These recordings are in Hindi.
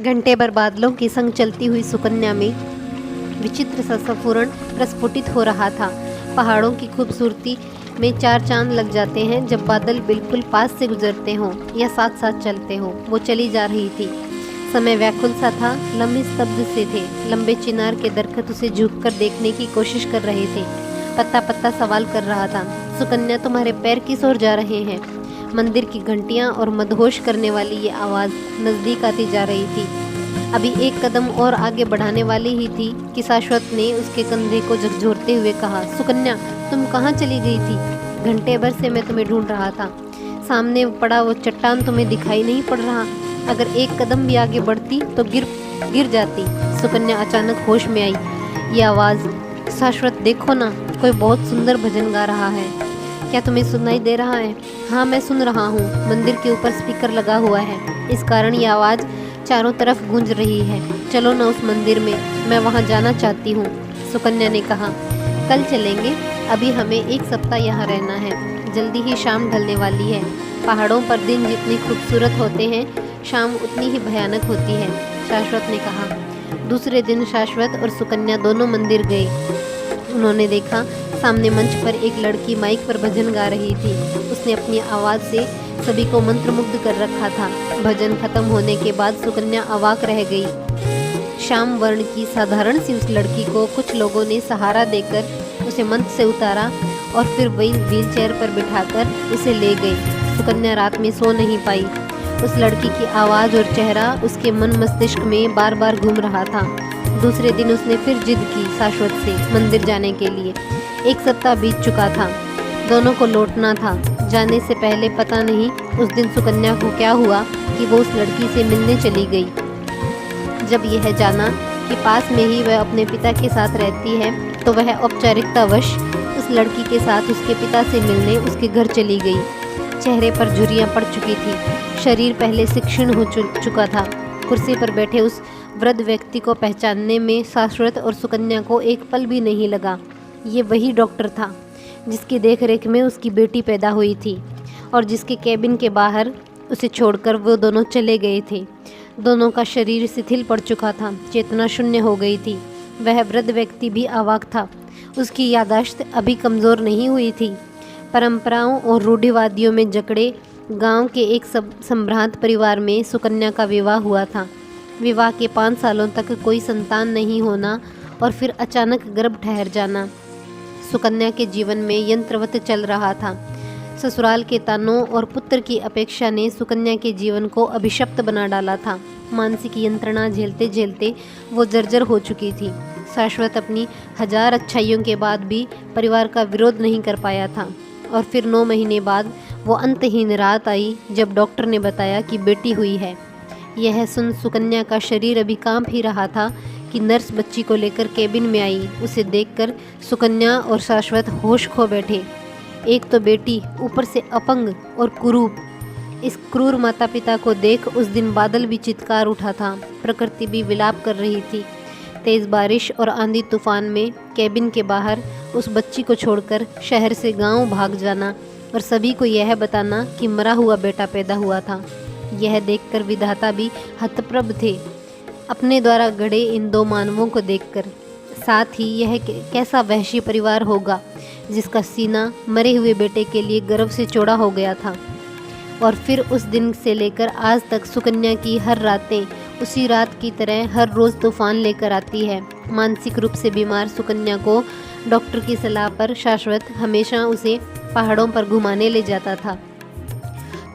घंटे भर बादलों के संग चलती हुई सुकन्या में विचित्र सा स्फुरण प्रस्फुटित हो रहा था। पहाड़ों की खूबसूरती में चार चांद लग जाते हैं जब बादल बिल्कुल पास से गुजरते हों या साथ साथ चलते हों। वो चली जा रही थी। समय व्याकुल सा था, लम्हे स्तब्ध से थे। लंबे चिनार के दरख्त उसे झुककर देखने की कोशिश कर रहे थे। पत्ता पत्ता सवाल कर रहा था, सुकन्या तुम्हारे पैर किस ओर जा रहे हैं? मंदिर की घंटियां और मदहोश करने वाली ये आवाज़ नज़दीक आती जा रही थी। अभी एक कदम और आगे बढ़ाने वाली ही थी कि शाश्वत ने उसके कंधे को झकझोरते हुए कहा, सुकन्या तुम कहाँ चली गई थी? घंटे भर से मैं तुम्हें ढूंढ रहा था। सामने पड़ा वो चट्टान तुम्हें दिखाई नहीं पड़ रहा? अगर एक कदम भी आगे बढ़ती तो गिर जाती। सुकन्या अचानक होश में आई। ये आवाज़, शाश्वत देखो ना, कोई बहुत सुंदर भजन गा रहा है। क्या तुम्हें सुनाई दे रहा है? हाँ मैं सुन रहा हूँ। मंदिर के ऊपर स्पीकर लगा हुआ है, इस कारण ये आवाज़ चारों तरफ गूंज रही है। चलो ना उस मंदिर में, मैं वहाँ जाना चाहती हूँ। सुकन्या ने कहा, कल चलेंगे, अभी हमें एक सप्ताह यहाँ रहना है। जल्दी ही शाम ढलने वाली है। पहाड़ों पर दिन जितने खूबसूरत होते हैं, शाम उतनी ही भयानक होती है, शाश्वत ने कहा। दूसरे दिन शाश्वत और सुकन्या दोनों मंदिर गए। उन्होंने देखा सामने मंच पर एक लड़की माइक पर भजन गा रही थी। उसने अपनी आवाज़ से सभी को मंत्रमुग्ध कर रखा था। भजन खत्म होने के बाद सुकन्या अवाक रह गई। श्याम वर्ण की साधारण सी उस लड़की को कुछ लोगों ने सहारा देकर उसे मंच से उतारा और फिर वही व्हीलचेयर पर बिठाकर उसे ले गए। सुकन्या रात में सो नहीं पाई। उस लड़की की आवाज़ और चेहरा उसके मन मस्तिष्क में बार बार घूम रहा था। दूसरे दिन उसने फिर जिद की शाश्वत से मंदिर जाने के लिए। एक सप्ताह बीत चुका था। दोनों को लौटना था। जाने से पहले पता नहीं उस दिन सुकन्या को क्या हुआ कि वो उस लड़की से मिलने चली गई। जब यह जाना कि पास में ही वह अपने पिता के साथ रहती है तो वह औपचारिकतावश उस लड़की के साथ उसके पिता से मिलने उसके घर चली गई। चेहरे पर झुर्रियाँ पड़ चुकी थी। शरीर पहले से क्षीण हो चुका था। कुर्सी पर बैठे उस वृद्ध व्यक्ति को पहचानने में शाश्वत और सुकन्या को एक पल भी नहीं लगा। ये वही डॉक्टर था जिसकी देखरेख में उसकी बेटी पैदा हुई थी और जिसके केबिन के बाहर उसे छोड़कर वो दोनों चले गए थे। दोनों का शरीर शिथिल पड़ चुका था, चेतना शून्य हो गई थी। वह वृद्ध व्यक्ति भी अवाक था। उसकी याददाश्त अभी कमज़ोर नहीं हुई थी। परंपराओं और रूढ़िवादियों में जकड़े गांव के एक संभ्रांत परिवार में सुकन्या का विवाह हुआ था। विवाह के 5 सालों तक कोई संतान नहीं होना और फिर अचानक गर्भ ठहर जाना सुकन्या के जीवन में यंत्रवत चल रहा था। ससुराल के तानों और पुत्र की अपेक्षा ने सुकन्या के जीवन को अभिशप्त बना डाला था। मानसिक यंत्रणा झेलते झेलते वो जर्जर हो चुकी थी। शाश्वत अपनी 1000 अच्छाइयों के बाद भी परिवार का विरोध नहीं कर पाया था। और फिर 9 महीने बाद वो अंतहीन रात आई जब डॉक्टर ने बताया कि बेटी हुई है। यह सुन सुकन्या का शरीर अभी कांप ही रहा था कि नर्स बच्ची को लेकर केबिन में आई। उसे देखकर सुकन्या और शाश्वत होश खो बैठे। एक तो बेटी, ऊपर से अपंग और कुरूप। इस क्रूर माता पिता को देख उस दिन बादल भी चित्कार उठा था। प्रकृति भी विलाप कर रही थी। तेज़ बारिश और आंधी तूफान में केबिन के बाहर उस बच्ची को छोड़कर शहर से गांव भाग जाना और सभी को यह बताना कि मरा हुआ बेटा पैदा हुआ था, यह देखकर विधाता भी हतप्रभ थे अपने द्वारा गढ़े इन 2 मानवों को देखकर। साथ ही यह कैसा वहशी परिवार होगा जिसका सीना मरे हुए बेटे के लिए गर्व से चौड़ा हो गया था। और फिर उस दिन से लेकर आज तक सुकन्या की हर रातें उसी रात की तरह हर रोज़ तूफान लेकर आती है। मानसिक रूप से बीमार सुकन्या को डॉक्टर की सलाह पर शाश्वत हमेशा उसे पहाड़ों पर घुमाने ले जाता था।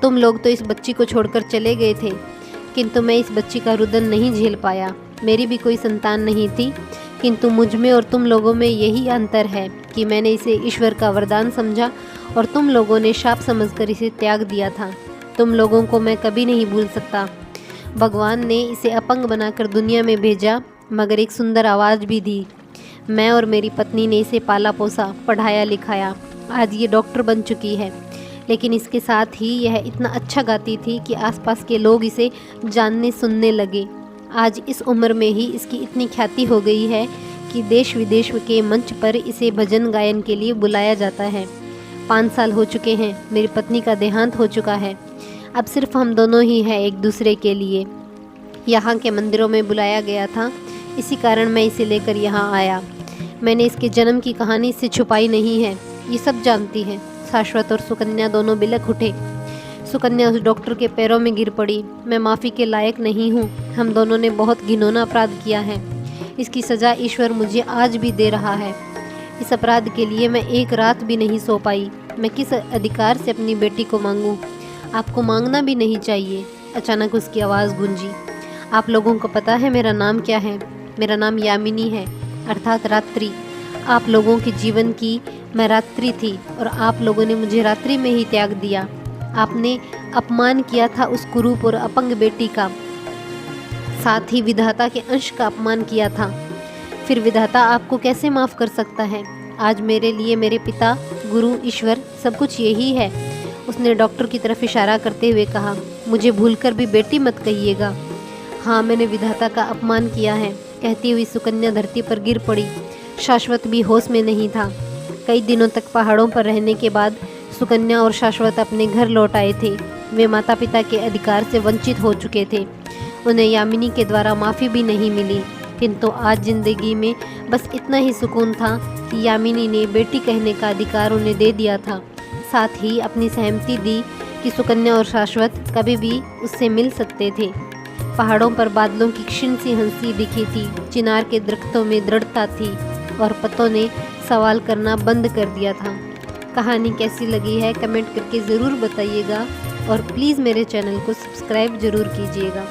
तुम लोग तो इस बच्ची को छोड़कर चले गए थे, किंतु मैं इस बच्ची का रुदन नहीं झेल पाया। मेरी भी कोई संतान नहीं थी, किंतु मुझ में और तुम लोगों में यही अंतर है कि मैंने इसे ईश्वर का वरदान समझा और तुम लोगों ने शाप समझकर इसे त्याग दिया था। तुम लोगों को मैं कभी नहीं भूल सकता। भगवान ने इसे अपंग बनाकर दुनिया में भेजा, मगर एक सुंदर आवाज़ भी दी। मैं और मेरी पत्नी ने इसे पाला पोसा, पढ़ाया लिखाया। आज ये डॉक्टर बन चुकी है, लेकिन इसके साथ ही यह इतना अच्छा गाती थी कि आसपास के लोग इसे जानने सुनने लगे। आज इस उम्र में ही इसकी इतनी ख्याति हो गई है कि देश विदेश के मंच पर इसे भजन गायन के लिए बुलाया जाता है। 5 साल हो चुके हैं, मेरी पत्नी का देहांत हो चुका है। अब सिर्फ हम दोनों ही हैं एक दूसरे के लिए। यहाँ के मंदिरों में बुलाया गया था, इसी कारण मैं इसे लेकर यहाँ आया। मैंने इसके जन्म की कहानी इससे छुपाई नहीं है, ये सब जानती है। शाश्वत और सुकन्या दोनों बिलख उठे। सुकन्या उस डॉक्टर के पैरों में गिर पड़ी। मैं माफ़ी के लायक नहीं हूँ, हम दोनों ने बहुत घिनौना अपराध किया है। इसकी सज़ा ईश्वर मुझे आज भी दे रहा है। इस अपराध के लिए मैं एक रात भी नहीं सो पाई। मैं किस अधिकार से अपनी बेटी को मांगूं? आपको मांगना भी नहीं चाहिए। अचानक उसकी आवाज़ गूंजी। आप लोगों को पता है मेरा नाम क्या है? मेरा नाम यामिनी है, अर्थात रात्रि। आप लोगों के जीवन की मैं रात्रि थी और आप लोगों ने मुझे रात्रि में ही त्याग दिया। आपने अपमान किया था उस कुरूप और अपंग बेटी का, साथ ही विधाता के अंश का अपमान किया था। फिर विधाता आपको कैसे माफ़ कर सकता है? आज मेरे लिए मेरे पिता, गुरु, ईश्वर सब कुछ यही है। उसने डॉक्टर की तरफ इशारा करते हुए कहा, मुझे भूलकर भी बेटी मत कहिएगा। हाँ, मैंने विधाता का अपमान किया है, कहती हुई सुकन्या धरती पर गिर पड़ी। शाश्वत भी होश में नहीं था। कई दिनों तक पहाड़ों पर रहने के बाद सुकन्या और शाश्वत अपने घर लौट आए थे। वे माता पिता के अधिकार से वंचित हो चुके थे। उन्हें यामिनी के द्वारा माफ़ी भी नहीं मिली, किंतु आज जिंदगी में बस इतना ही सुकून था कि यामिनी ने बेटी कहने का अधिकार उन्हें दे दिया था। साथ ही अपनी सहमति दी कि सुकन्या और शाश्वत कभी भी उससे मिल सकते थे। पहाड़ों पर बादलों की क्षीण सी हंसी दिखी थी। चिनार के दरख्तों में दृढ़ता थी और पत्तों ने सवाल करना बंद कर दिया था। कहानी कैसी लगी है कमेंट करके ज़रूर बताइएगा और प्लीज़ मेरे चैनल को सब्सक्राइब ज़रूर कीजिएगा।